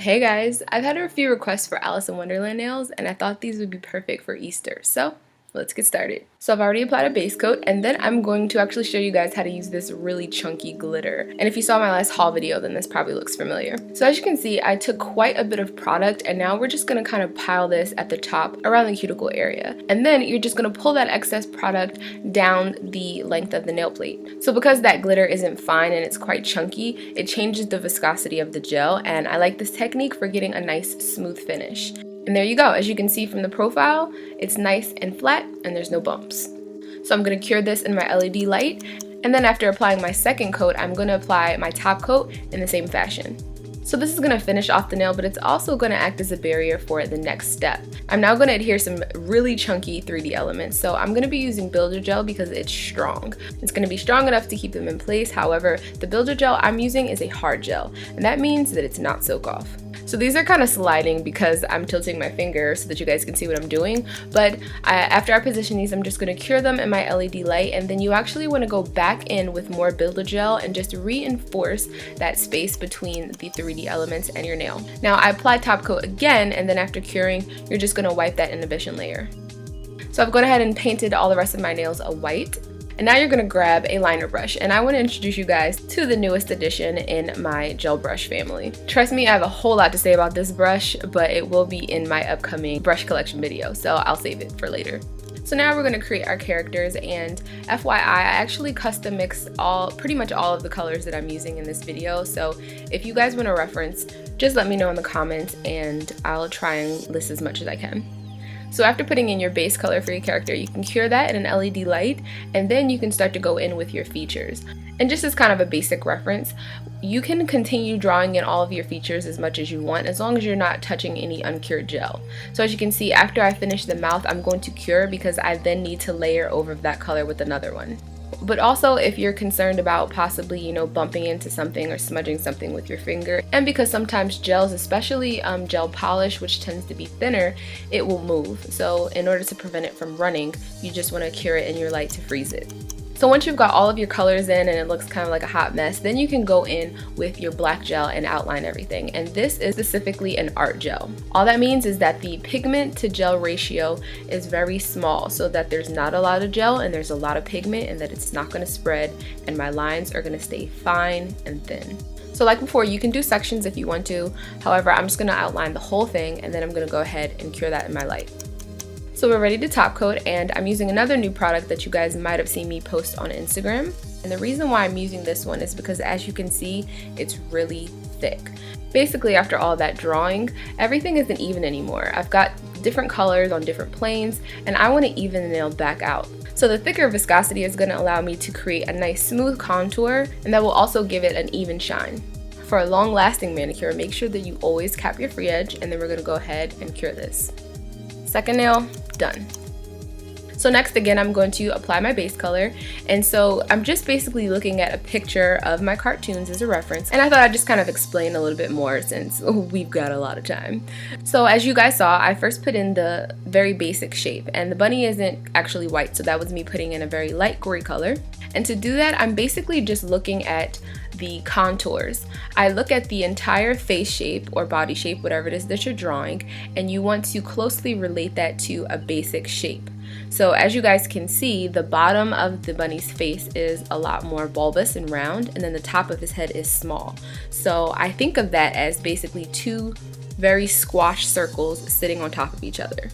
Hey guys, I've had a few requests for Alice in Wonderland nails and I thought these would be perfect for Easter, so let's get started. So I've already applied a base coat and then I'm going to actually show you guys how to use this really chunky glitter. And if you saw my last haul video, then this probably looks familiar. So as you can see, I took quite a bit of product and now we're just going to kind of pile this at the top around the cuticle area. And then you're just going to pull that excess product down the length of the nail plate. So because that glitter isn't fine and it's quite chunky, it changes the viscosity of the gel, and I like this technique for getting a nice smooth finish. And there you go. As you can see from the profile, it's nice and flat and there's no bumps. So I'm going to cure this in my LED light, and then after applying my second coat, I'm going to apply my top coat in the same fashion. So this is going to finish off the nail, but it's also going to act as a barrier for the next step. I'm now going to adhere some really chunky 3D elements. So I'm going to be using builder gel because it's strong. It's going to be strong enough to keep them in place. However, the builder gel I'm using is a hard gel, and that means that it's not soak off. So these are kind of sliding because I'm tilting my finger so that you guys can see what I'm doing. But after I position these, I'm just going to cure them in my LED light, and then you actually want to go back in with more builder gel and just reinforce that space between the 3D elements and your nail. Now I applied top coat again, and then after curing, you're just going to wipe that inhibition layer. So I've gone ahead and painted all the rest of my nails a white. And now you're going to grab a liner brush, and I want to introduce you guys to the newest addition in my gel brush family. Trust me, I have a whole lot to say about this brush, but it will be in my upcoming brush collection video, so I'll save it for later. So now we're going to create our characters, and FYI, I actually custom mixed pretty much all of the colors that I'm using in this video, so if you guys want a reference, just let me know in the comments and I'll try and list as much as I can. So after putting in your base color for your character, you can cure that in an LED light, and then you can start to go in with your features. And just as kind of a basic reference, you can continue drawing in all of your features as much as you want, as long as you're not touching any uncured gel. So as you can see, after I finish the mouth, I'm going to cure because I then need to layer over that color with another one. But also, if you're concerned about possibly, bumping into something or smudging something with your finger, and because sometimes gels, especially gel polish, which tends to be thinner, it will move. So in order to prevent it from running, you just want to cure it in your light to freeze it. So once you've got all of your colors in and it looks kind of like a hot mess, then you can go in with your black gel and outline everything. And this is specifically an art gel. All that means is that the pigment to gel ratio is very small, so that there's not a lot of gel and there's a lot of pigment, and that it's not going to spread, and my lines are going to stay fine and thin. So like before, you can do sections if you want to. However, I'm just going to outline the whole thing, and then I'm going to go ahead and cure that in my light. So we're ready to top coat, and I'm using another new product that you guys might have seen me post on Instagram. And the reason why I'm using this one is because, as you can see, it's really thick. Basically, after all that drawing, everything isn't even anymore. I've got different colors on different planes, and I want to even the nail back out. So the thicker viscosity is going to allow me to create a nice smooth contour, and that will also give it an even shine. For a long-lasting manicure, make sure that you always cap your free edge, and then we're going to go ahead and cure this. Second nail, done. So next, again, I'm going to apply my base color, and so I'm just basically looking at a picture of my cartoons as a reference, and I thought I'd just kind of explain a little bit more since we've got a lot of time. So as you guys saw, I first put in the very basic shape, and the bunny isn't actually white, so that was me putting in a very light gray color. And to do that, I'm basically just looking at the contours. I look at the entire face shape or body shape, whatever it is that you're drawing, and you want to closely relate that to a basic shape. So as you guys can see, the bottom of the bunny's face is a lot more bulbous and round, and then the top of his head is small. So I think of that as basically two very squashed circles sitting on top of each other.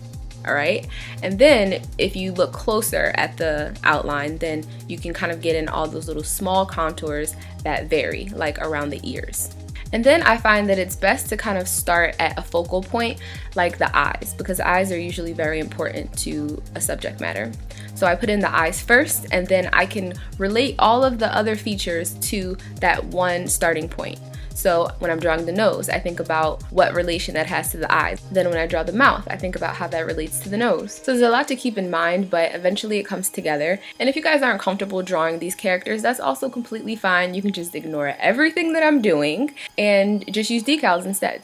Alright, and then if you look closer at the outline, then you can kind of get in all those little small contours that vary, like around the ears. And then I find that it's best to kind of start at a focal point like the eyes, because eyes are usually very important to a subject matter. So I put in the eyes first, and then I can relate all of the other features to that one starting point. So when I'm drawing the nose, I think about what relation that has to the eyes. Then when I draw the mouth, I think about how that relates to the nose. So there's a lot to keep in mind, but eventually it comes together. And if you guys aren't comfortable drawing these characters, that's also completely fine. You can just ignore everything that I'm doing and just use decals instead.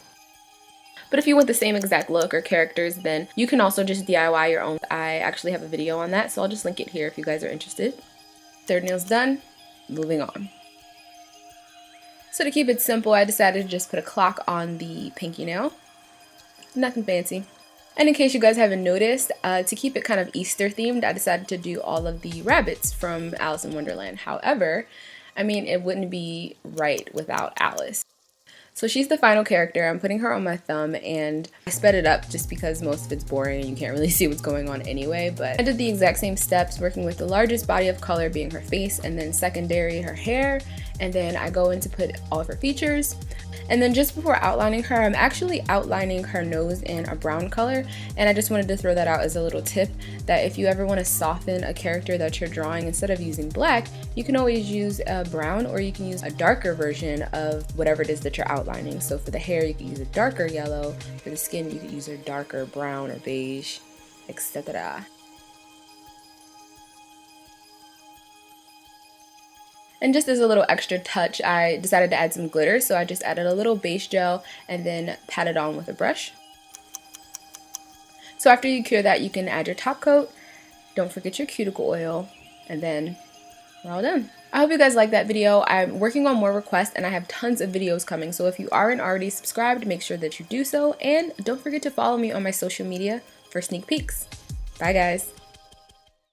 But if you want the same exact look or characters, then you can also just DIY your own. I actually have a video on that, so I'll just link it here if you guys are interested. Third nail's done, moving on. So to keep it simple, I decided to just put a clock on the pinky nail. Nothing fancy. And in case you guys haven't noticed, to keep it kind of Easter themed, I decided to do all of the rabbits from Alice in Wonderland. However, I mean, it wouldn't be right without Alice. So she's the final character. I'm putting her on my thumb, and I sped it up just because most of it's boring and you can't really see what's going on anyway, but I did the exact same steps, working with the largest body of color being her face, and then secondary her hair, and then I go in to put all of her features. And then just before outlining her, I'm actually outlining her nose in a brown color, and I just wanted to throw that out as a little tip that if you ever want to soften a character that you're drawing, instead of using black, you can always use a brown, or you can use a darker version of whatever it is that you're outlining. So for the hair, you can use a darker yellow. For the skin, you could use a darker brown or beige, etc. And just as a little extra touch, I decided to add some glitter, so I just added a little base gel and then pat it on with a brush. So after you cure that, you can add your top coat. Don't forget your cuticle oil, and then we're all done. I hope you guys liked that video. I'm working on more requests and I have tons of videos coming, so if you aren't already subscribed, make sure that you do so, and don't forget to follow me on my social media for sneak peeks. Bye guys.